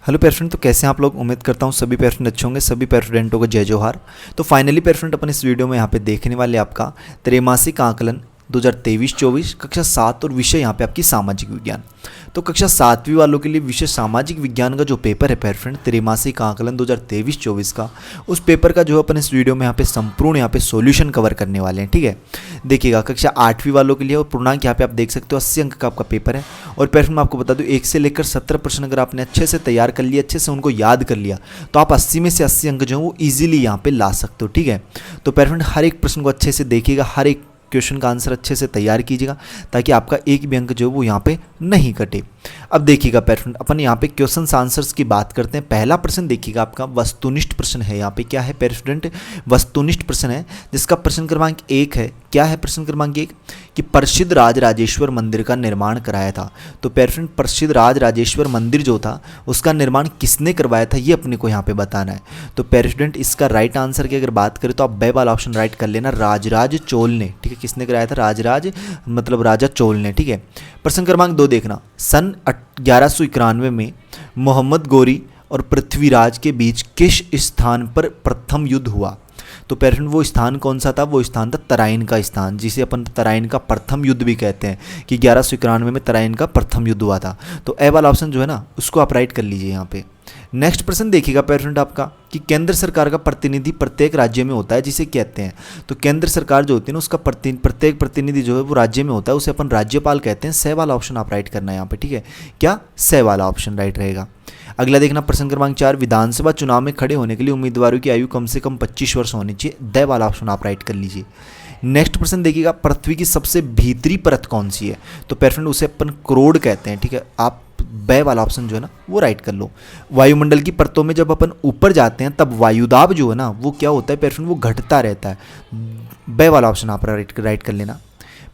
Hello pair friend, तो कैसे हैं आप लोग। उम्मीद करता हूँ सभी पेयर फ्रेंड अच्छे होंगे। सभी पेयर फ्रेंडों को जय जोहार। तो फाइनली पेयर फ्रेंड अपन इस वीडियो में यहाँ पे देखने वाले आपका त्रैमासिक आकलन 2023-24 कक्षा 7 और विषय यहाँ पे आपकी सामाजिक विज्ञान। तो कक्षा 7वीं वालों के लिए विषय सामाजिक विज्ञान का जो पेपर है पेयर फ्रेंड त्रैमासिक आकलन 2023-24 का, उस पेपर का जो अपन इस वीडियो में यहाँ पे संपूर्ण यहाँ पे सॉल्यूशन कवर करने वाले हैं। ठीक है, देखिएगा कक्षा 8वीं वालों के लिए और पूर्णांक यहाँ पे आप देख सकते हो 80 अंक का आपका पेपर है। और पेयर फ्रेंड मैं आपको बता दूं 1 से लेकर 70 प्रश्न अगर आपने अच्छे से तैयार कर लिया, अच्छे से उनको याद कर लिया, तो आप 80 में से 80 अंक जो है वो ईजिली यहाँ पे ला सकते हो। ठीक है, तो पेयर फ्रेंड हर एक प्रश्न को अच्छे से देखिएगा, हर एक क्वेश्चन का आंसर अच्छे से तैयार कीजिएगा ताकि आपका एक भी अंक जो है वो यहाँ पे नहीं कटे। अब देखिएगा पेयर फ्रेंड अपन यहाँ पे क्वेश्चन आंसर्स की बात करते हैं। पहला प्रश्न देखिएगा आपका वस्तुनिष्ठ प्रश्न है। यहाँ पे क्या है पेयर फ्रेंड, वस्तुनिष्ठ प्रश्न है जिसका प्रश्न क्रमांक 1 है। क्या है प्रश्न क्रमांक 1 कि प्रसिद्ध राजराजेश्वर मंदिर का निर्माण कराया था। तो पेयर फ्रेंड प्रसिद्ध राजराजेश्वर मंदिर जो था उसका निर्माण किसने करवाया था ये अपने को यहाँ पे बताना है। तो पेयर फ्रेंड इसका राइट आंसर की अगर बात करें तो आप बे वाला ऑप्शन राइट कर लेना, राजराज चोल ने। ठीक है, किसने कराया था, राजराज मतलब राजा चोल ने। ठीक है, प्रश्न क्रमांक 2 देखना, सन 1191 में मोहम्मद गोरी और पृथ्वीराज के बीच किस स्थान पर प्रथम युद्ध हुआ। तो पेयर फ्रेंड वो स्थान कौन सा था, वो स्थान था तराइन का स्थान, जिसे अपन तराइन का प्रथम युद्ध भी कहते हैं कि 1191 में तराइन का प्रथम युद्ध हुआ था। तो ए वाला ऑप्शन जो है ना उसको आप राइट कर लीजिए यहाँ पे। नेक्स्ट प्रश्न देखिएगा पेयर फ्रेंड आपका कि केंद्र सरकार का प्रतिनिधि प्रत्येक राज्य में होता है जिसे कहते हैं। तो केंद्र सरकार जो होती है ना उसका प्रत्येक प्रतिनिधि जो है वो राज्य में होता है, उसे अपन राज्यपाल कहते हैं। से वाला ऑप्शन आप राइट करना है यहाँ पे। ठीक है, क्या से वाला ऑप्शन राइट रहेगा। अगला देखना प्रश्न क्रमांक 4 विधानसभा चुनाव में खड़े होने के लिए उम्मीदवारों की आयु कम से कम 25 वर्ष होनी चाहिए। द वाला ऑप्शन आप राइट कर लीजिए। नेक्स्ट प्रश्न देखिएगा पृथ्वी की सबसे भीतरी परत कौन सी है। तो पेयर फ्रेंड उसे अपन क्रोड़ कहते हैं। ठीक है, आप बे वाला ऑप्शन जो है ना वो राइट कर लो। वायुमंडल की परतों में जब अपन ऊपर जाते हैं तब वायुदाब जो है ना वो क्या होता है पेयर फ्रेंड, वो घटता रहता है। बे वाला ऑप्शन आप राइट कर लेना।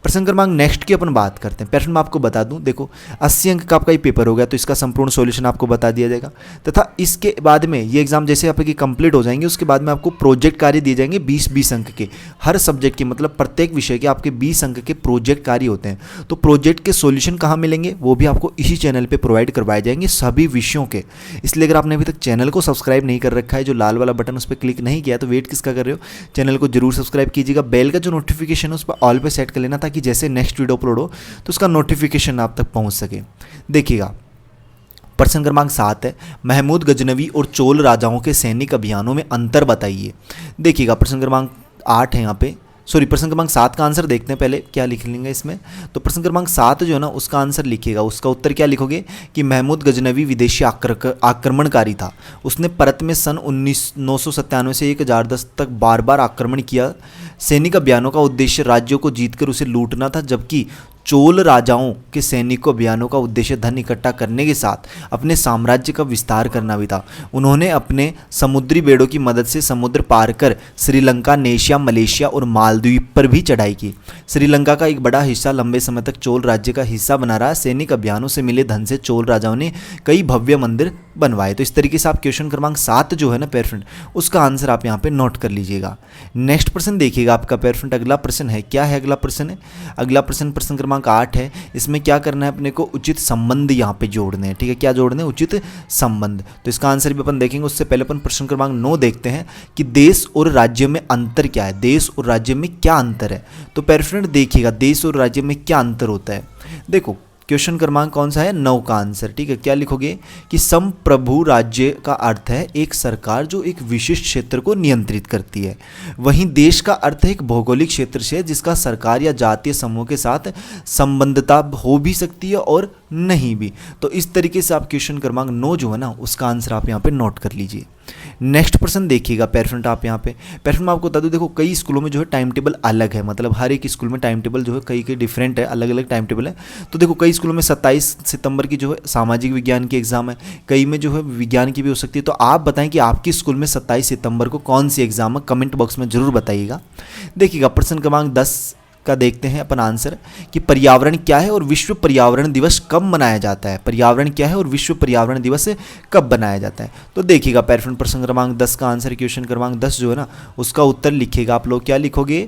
प्रश्न क्रमांक नेक्स्ट की अपन बात करते हैं। पेयर फ्रेंड मैं आपको बता दूं, देखो 80 अंक का आपका ये पेपर हो गया तो इसका संपूर्ण सॉल्यूशन आपको बता दिया जाएगा तथा इसके बाद में ये एग्जाम जैसे आपकी कंप्लीट हो जाएंगे उसके बाद में आपको प्रोजेक्ट कार्य दिए जाएंगे 20-20 अंक के। हर सब्जेक्ट के मतलब प्रत्येक विषय के आपके 20 अंक के प्रोजेक्ट कार्य होते हैं। तो प्रोजेक्ट के सॉल्यूशन कहाँ मिलेंगे वो भी आपको इसी चैनल पर प्रोवाइड करवाए जाएंगे सभी विषयों के। इसलिए अगर आपने अभी तक चैनल को सब्सक्राइब नहीं कर रखा है, जो लाल वाला बटन उस पर क्लिक नहीं किया तो वेट किसका कर रहे हो, चैनल को जरूर सब्सक्राइब कीजिएगा। बेल का जो नोटिफिकेशन है उस पर ऑल पे सेट कर लेना ताकि जैसे नेक्स्ट वीडियो अपलोड हो तो उसका नोटिफिकेशन आप तक पहुंच सके। देखिएगा प्रश्न क्रमांक 7 है महमूद गजनवी और चोल राजाओं के सैनिक अभियानों में अंतर बताइए। देखिएगा प्रश्न क्रमांक 8 है यहाँ पे, सॉरी प्रश्न क्रमांक 7 का आंसर देखते हैं पहले क्या लिख लेंगे इसमें। तो प्रश्न क्रमांक 7 जो है ना उसका आंसर लिखिएगा, उसका उत्तर क्या लिखोगे कि महमूद गजनवी विदेशी आक्रमणकारी था। उसने परत में सन 997 से 1010 तक बार बार आक्रमण किया। सैनिक अभियानों का उद्देश्य राज्यों को जीतकर उसे लूटना था, जबकि चोल राजाओं के सैनिक अभियानों का उद्देश्य धन इकट्ठा करने के साथ अपने साम्राज्य का विस्तार करना भी था। उन्होंने अपने समुद्री बेड़ों की मदद से समुद्र पार कर श्रीलंका, नेशिया, मलेशिया और मालदीव पर भी चढ़ाई की। श्रीलंका का एक बड़ा हिस्सा लंबे समय तक चोल राज्य का हिस्सा बना रहा। सैनिक अभियानों से मिले धन से चोल राजाओं ने कई भव्य मंदिर बनवाए। तो इस तरीके से आप क्वेश्चन क्रमांक 7 जो है ना पेयर फ्रेंड उसका आंसर आप यहाँ पे नोट कर लीजिएगा। नेक्स्ट प्रश्न देखिएगा आपका पेयर फ्रेंड अगला प्रश्न है, क्या है अगला प्रश्न है, अगला प्रश्न प्रश्न क्रमांक 8 है। इसमें क्या करना है अपने को, उचित संबंध यहाँ पे जोड़ने हैं। ठीक है, क्या जोड़ने हैं, उचित संबंध। तो इसका आंसर भी अपन देखेंगे, उससे पहले अपन प्रश्न क्रमांक 9 देखते हैं कि देश और राज्य में अंतर क्या है। देश और राज्य में क्या अंतर है। तो पेयर फ्रेंड देखिएगा देश और राज्य में क्या अंतर होता है। देखो क्वेश्चन क्रमांक कौन सा है, 9 का आंसर। ठीक है, क्या लिखोगे कि संप्रभु राज्य का अर्थ है एक सरकार जो एक विशिष्ट क्षेत्र को नियंत्रित करती है। वहीं देश का अर्थ है एक भौगोलिक क्षेत्र से जिसका सरकार या जातीय समूह के साथ संबंधता हो भी सकती है और नहीं भी। तो इस तरीके से आप क्वेश्चन क्रमांक 9 जो है ना उसका आंसर आप यहाँ पे नोट कर लीजिए। नेक्स्ट प्रश्न देखिएगा पेयर फ्रेंड आप यहाँ पे, पेयर फ्रेंड मैं आपको बता दूं देखो कई स्कूलों में जो है टाइम टेबल अलग है, मतलब हर एक स्कूल में टाइम टेबल जो है कई डिफरेंट है, अलग अलग टाइम टेबल है। तो देखो कई स्कूलों में 27 सितंबर की जो है सामाजिक विज्ञान की एग्जाम है, कई में जो है विज्ञान की भी हो सकती है। तो आप बताएं कि आपकी स्कूल में 27 सितंबर को कौन सी एग्जाम है, कमेंट बॉक्स में जरूर बताइएगा। देखिएगा प्रश्न क्रमांक 10 का देखते हैं अपन आंसर कि पर्यावरण क्या है और विश्व पर्यावरण दिवस कब मनाया जाता है। पर्यावरण क्या है और विश्व पर्यावरण दिवस कब मनाया जाता है। तो देखिएगा पैराफ्रेंड प्रश्न क्रमांक 10 का आंसर, क्वेश्चन क्रमांक 10 जो है ना उसका उत्तर लिखिएगा आप लोग। क्या लिखोगे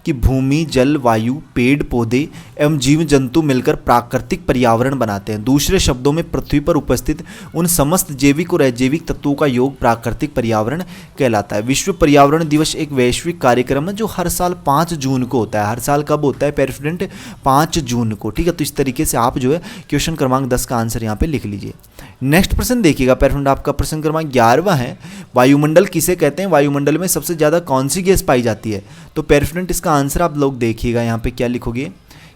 कि भूमि, जल, वायु, पेड़ पौधे एवं जीव जंतु मिलकर प्राकृतिक पर्यावरण बनाते हैं। दूसरे शब्दों में पृथ्वी पर उपस्थित उन समस्त जैविक और अजैविक तत्वों का योग प्राकृतिक पर्यावरण कहलाता है। विश्व पर्यावरण दिवस एक वैश्विक कार्यक्रम है जो हर साल 5 जून को होता है। हर साल कब होता है पैराफ्रेंड? 5 जून को। ठीक है, तो इस तरीके से आप जो है क्वेश्चन क्रमांक 10 का आंसर यहाँ पे लिख लीजिए। नेक्स्ट प्रश्न देखिएगा पैराफ्रेंड, आपका प्रश्न क्रमांक 11वां है, वायुमंडल किसे कहते हैं? वायुमंडल में सबसे ज़्यादा कौन सी गैस पाई जाती है? तो पैराफ्रेंड इसका आंसर आप लोग देखिएगा यहाँ पे क्या लिखोगे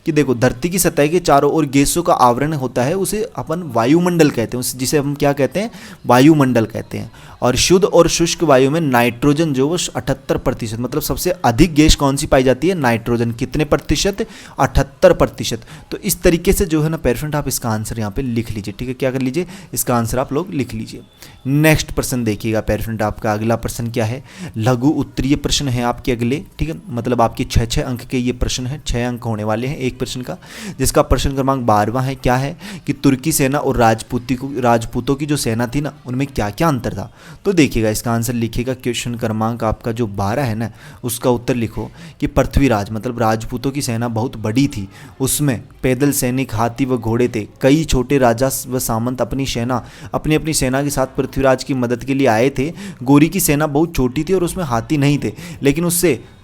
कि देखो धरती की सतह के चारों ओर गैसों का आवरण होता है, उसे अपन वायुमंडल कहते हैं, जिसे हम क्या कहते हैं? वायुमंडल कहते हैं। और शुद्ध और शुष्क वायु में नाइट्रोजन जो वो 78%, मतलब सबसे अधिक गैस कौन सी पाई जाती है? नाइट्रोजन। कितने प्रतिशत? 78%। तो इस तरीके से जो है ना पैराफ्रेंड आप इसका आंसर यहाँ पे लिख लीजिए। ठीक है, क्या कर लीजिए? इसका आंसर आप लोग लिख लीजिए। नेक्स्ट प्रश्न देखिएगा पैराफ्रेंड, आपका अगला प्रश्न क्या है? लघु उत्तरीय प्रश्न है आपके अगले। ठीक है, मतलब आपके 6 अंक के ये प्रश्न है, 6 अंक होने वाले हैं एक प्रश्न का, जिसका प्रश्न क्रमांक 12वां है। क्या है कि तुर्की सेना और राजपूतों की जो सेना थी ना उनमें क्या क्या अंतर था? तो देखिएगा इसका आंसर लिखिएगा। क्वेश्चन क्रमांक आपका जो 12 है ना उसका उत्तर लिखो कि पृथ्वीराज मतलब राजपूतों की सेना बहुत बड़ी थी, उसमें पैदल सैनिक, हाथी व घोड़े थे। कई छोटे राजा व सामंत अपनी अपनी सेना के साथ पृथ्वीराज की मदद के लिए आए थे। गोरी की सेना बहुत छोटी थी और उसमें हाथी नहीं थे, लेकिन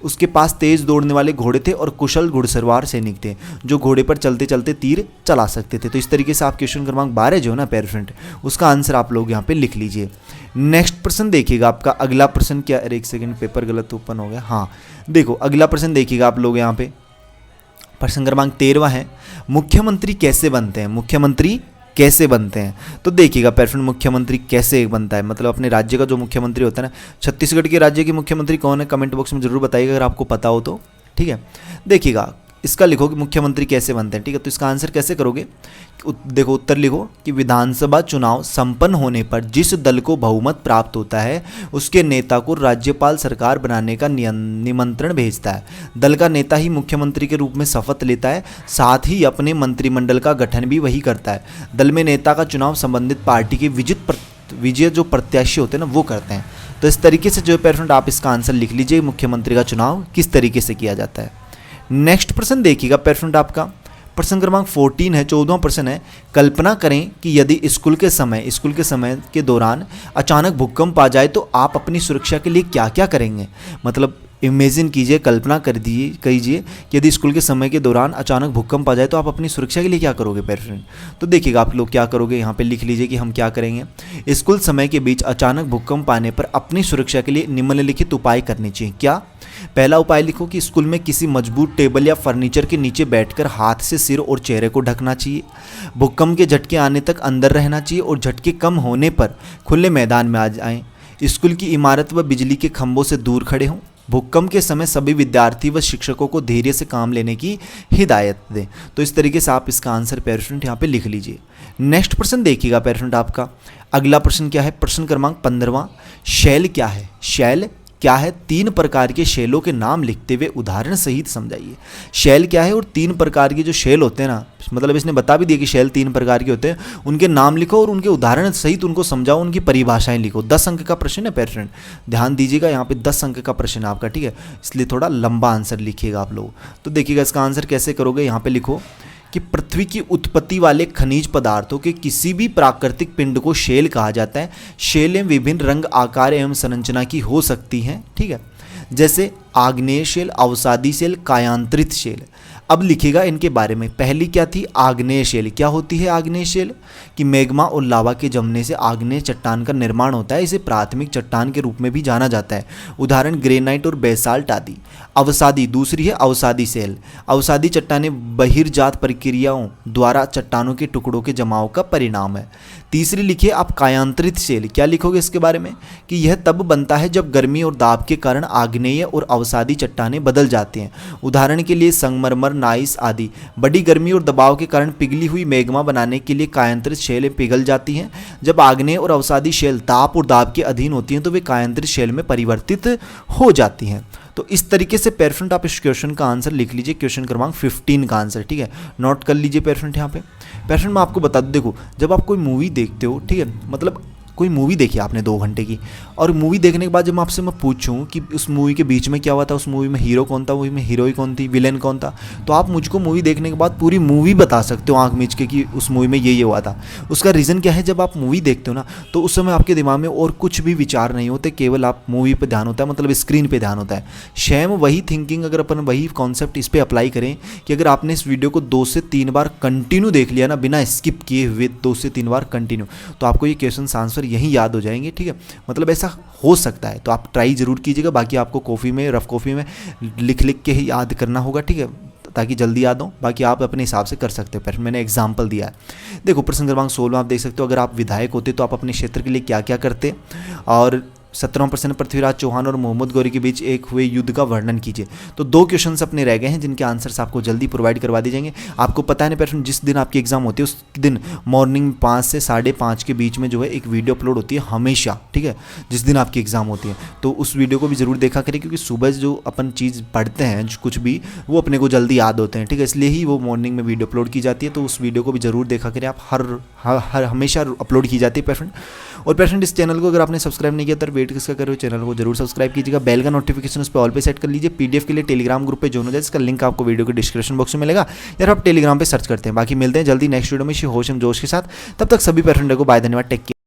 उसके पास तेज दौड़ने वाले घोड़े थे और कुशल घुड़सवार सैनिक थे जो घोड़े पर चलते चलते तीर चला सकते थे। तो इस तरीके से आप क्वेश्चन क्रमांक 12 जो है ना पैराफ्रेंड उसका आंसर आप लोग यहाँ पे लिख लीजिए। नेक्स्ट प्रश्न देखिएगा, आपका अगला प्रश्न क्या? अरे एक सेकंड, पेपर गलत ओपन हो गया। हाँ देखो अगला प्रश्न देखिएगा आप लोग यहाँ पे, प्रश्न क्रमांक 13वां है, मुख्यमंत्री कैसे बनते हैं? मुख्यमंत्री कैसे बनते हैं? तो देखिएगा पैराफ्रेंड मुख्यमंत्री कैसे बनता है, मतलब अपने राज्य का जो मुख्यमंत्री होता है ना, छत्तीसगढ़ के राज्य के मुख्यमंत्री कौन है? कमेंट बॉक्स में जरूर बताइएगा अगर आपको पता हो तो। ठीक है, देखिएगा इसका लिखो कि मुख्यमंत्री कैसे बनते हैं। ठीक है, तो इसका आंसर कैसे करोगे? देखो उत्तर लिखो कि विधानसभा चुनाव संपन्न होने पर जिस दल को बहुमत प्राप्त होता है उसके नेता को राज्यपाल सरकार बनाने का निमंत्रण भेजता है। दल का नेता ही मुख्यमंत्री के रूप में शपथ लेता है, साथ ही अपने मंत्रिमंडल का गठन भी वही करता है। दल में नेता का चुनाव संबंधित पार्टी के विजय जो प्रत्याशी होते हैं ना वो करते हैं। तो इस तरीके से जो पैराफ्रेंड आप इसका आंसर लिख लीजिए, मुख्यमंत्री का चुनाव किस तरीके से किया जाता है। नेक्स्ट प्रश्न देखिएगा पैराफ्रेंड, आपका प्रश्न क्रमांक 14 है, 14वां प्रश्न है, कल्पना करें कि यदि स्कूल के समय के दौरान अचानक भूकंप आ जाए तो आप अपनी सुरक्षा के लिए क्या क्या करेंगे? मतलब इमेजिन कीजिए, कल्पना कीजिए कि यदि स्कूल के समय के दौरान अचानक भूकंप आ जाए तो आप अपनी सुरक्षा के लिए क्या करोगे पैराफ्रेंड? तो देखिएगा आप लोग क्या करोगे, यहाँ पे लिख लीजिए कि हम क्या करेंगे। स्कूल समय के बीच अचानक भूकंप आने पर अपनी सुरक्षा के लिए निम्नलिखित उपाय करने चाहिए। क्या? पहला उपाय लिखो कि स्कूल में किसी मजबूत टेबल या फर्नीचर के नीचे बैठकर हाथ से सिर और चेहरे को ढकना चाहिए। भूकंप के झटके आने तक अंदर रहना चाहिए और झटके कम होने पर खुले मैदान में आ जाएं। स्कूल की इमारत व बिजली के खंभों से दूर खड़े हों। भूकंप के समय सभी विद्यार्थी व शिक्षकों को धैर्य से काम लेने की हिदायत दें। तो इस तरीके से आप इसका आंसर पैराफ्रेंड यहाँ पे लिख लीजिए। नेक्स्ट प्रश्न देखिएगा पैराफ्रेंड, आपका अगला प्रश्न क्या है? प्रश्न क्रमांक 15वां, शैल क्या है? शैल क्या है? 3 प्रकार के शैलों के नाम लिखते हुए उदाहरण सहित समझाइए। शैल क्या है और 3 प्रकार के जो शैल होते हैं ना, मतलब इसने बता भी दिया कि शैल 3 प्रकार के होते हैं, उनके नाम लिखो और उनके उदाहरण सहित उनको समझाओ, उनकी परिभाषाएं लिखो। 10 अंक का प्रश्न है पैराफ्रेंड, ध्यान दीजिएगा, यहाँ पे 10 अंक का प्रश्न है आपका। ठीक है, इसलिए थोड़ा लंबा आंसर लिखिएगा आप लोग। तो देखिएगा इसका आंसर कैसे करोगे, यहाँ पे लिखो कि पृथ्वी की उत्पत्ति वाले खनिज पदार्थों के किसी भी प्राकृतिक पिंड को शैल कहा जाता है। शैलें विभिन्न रंग, आकार एवं संरचना की हो सकती हैं। ठीक है, जैसे आग्नेय शैल, अवसादी शैल, कायांतरित शैल। अब लिखिएगा इनके बारे में। पहली क्या थी? आग्नेय शैल। क्या होती है आग्नेय शैल? कि मैग्मा और लावा के जमने से आग्नेय चट्टान का निर्माण होता है। इसे प्राथमिक चट्टान के रूप में भी जाना जाता है, उदाहरण ग्रेनाइट और बेसाल्ट आदि। अवसादी, दूसरी है अवसादी शैल। अवसादी चट्टानें बहिर्जात प्रक्रियाओं द्वारा चट्टानों के टुकड़ों के जमाव का परिणाम है। तीसरी लिखिए आप कायांतरित शैल। क्या लिखोगे इसके बारे में? कि यह तब बनता है जब गर्मी और दाब के कारण आग्नेय और अवसादी चट्टानें बदल जाती हैं, उदाहरण के लिए संगमरमर, नाइस आदि। बड़ी गर्मी और दबाव के कारण पिघली हुई मैग्मा बनाने के लिए कायांतरित शैलें पिघल जाती हैं। जब आग्नेय और अवसादी शैल ताप और दाब के अधीन होती हैं तो वे कायांतरित शैल में परिवर्तित हो जाती हैं। तो इस तरीके से पेयर फ्रेंड आप इस क्वेश्चन का आंसर लिख लीजिए, क्वेश्चन क्रमांक 15 का आंसर, ठीक है, नोट कर लीजिए पेयर फ्रेंड यहाँ पे। पेयर फ्रेंड मैं आपको बता दूं, देखो जब आप कोई मूवी देखते हो, ठीक है, मतलब कोई मूवी देखी आपने 2 घंटे की, और मूवी देखने के बाद जब आपसे मैं पूछूं कि उस मूवी के बीच में क्या हुआ था, उस मूवी में हीरो कौन था, मूवी में हीरोइन कौन थी, विलेन कौन था, तो आप मुझको मूवी देखने के बाद पूरी मूवी बता सकते हो आंख मीच के कि उस मूवी में ये हुआ था। उसका रीज़न क्या है, जब आप मूवी देखते हो ना तो उस समय आपके दिमाग में और कुछ भी विचार नहीं होते, केवल आप मूवी पर ध्यान होता है, मतलब स्क्रीन पर ध्यान होता है। सेम वही थिंकिंग अगर अपन वही कॉन्सेप्ट इस पर अप्लाई करें कि अगर आपने इस वीडियो को 2 से 3 बार कंटिन्यू देख लिया ना, बिना स्किप किए हुए 2 से 3 बार कंटिन्यू, तो आपको ये क्वेश्चन आंसर यहीं याद हो जाएंगे, ठीक है, मतलब ऐसा हो सकता है। तो आप ट्राई जरूर कीजिएगा, बाकी आपको कॉफ़ी में, रफ कॉफ़ी में लिख लिख के ही याद करना होगा, ठीक है, ताकि जल्दी याद हो। बाकी आप अपने हिसाब से कर सकते हो, पर मैंने एग्जाम्पल दिया है। देखो प्रश्न क्रमांक 16 आप देख सकते हो, अगर आप विधायक होते तो आप अपने क्षेत्र के लिए क्या क्या करते। और 17वां प्रश्न, पृथ्वीराज चौहान और मोहम्मद गौरी के बीच एक हुए युद्ध का वर्णन कीजिए। तो 2 क्वेश्चंस अपने रह गए हैं जिनके आंसर्स आपको जल्दी प्रोवाइड करवा दिए जाएंगे। आपको पता है ना पेरेंट, जिस दिन आपकी एग्जाम होती है उस दिन मॉर्निंग 5 से 5:30 के बीच में जो है एक वीडियो अपलोड होती है हमेशा, ठीक है, जिस दिन आपकी एग्जाम होती है। तो उस वीडियो को भी जरूर देखा करें, क्योंकि सुबह जो अपन चीज़ पढ़ते हैं कुछ भी, वो अपने को जल्दी याद होते हैं, ठीक है, इसलिए ही वो मॉर्निंग में वीडियो अपलोड की जाती है। तो उस वीडियो को भी जरूर देखा करें आप, हर हमेशा अपलोड की जाती है पेरेंट। और पेरेंट इस चैनल को अगर आपने सब्सक्राइब नहीं किया तो वेट किसका कर रहे हो, चैनल को जरूर सब्सक्राइब कीजिएगा, बेल का नोटिफिकेशन उस पर ऑल पे सेट कर लीजिए। पीडीएफ के लिए टेलीग्राम ग्रुप पे ज्वाइन हो जाए, इसका लिंक आपको वीडियो के डिस्क्रिप्शन बॉक्स में मिलेगा, या आप टेलीग्राम पे सर्च करते हैं। बाकी मिलते हैं जल्दी नेक्स्ट वीडियो में होशम जोश के साथ, तब तक सभी पेरेंट को बाय, धन्यवाद, टेक केयर।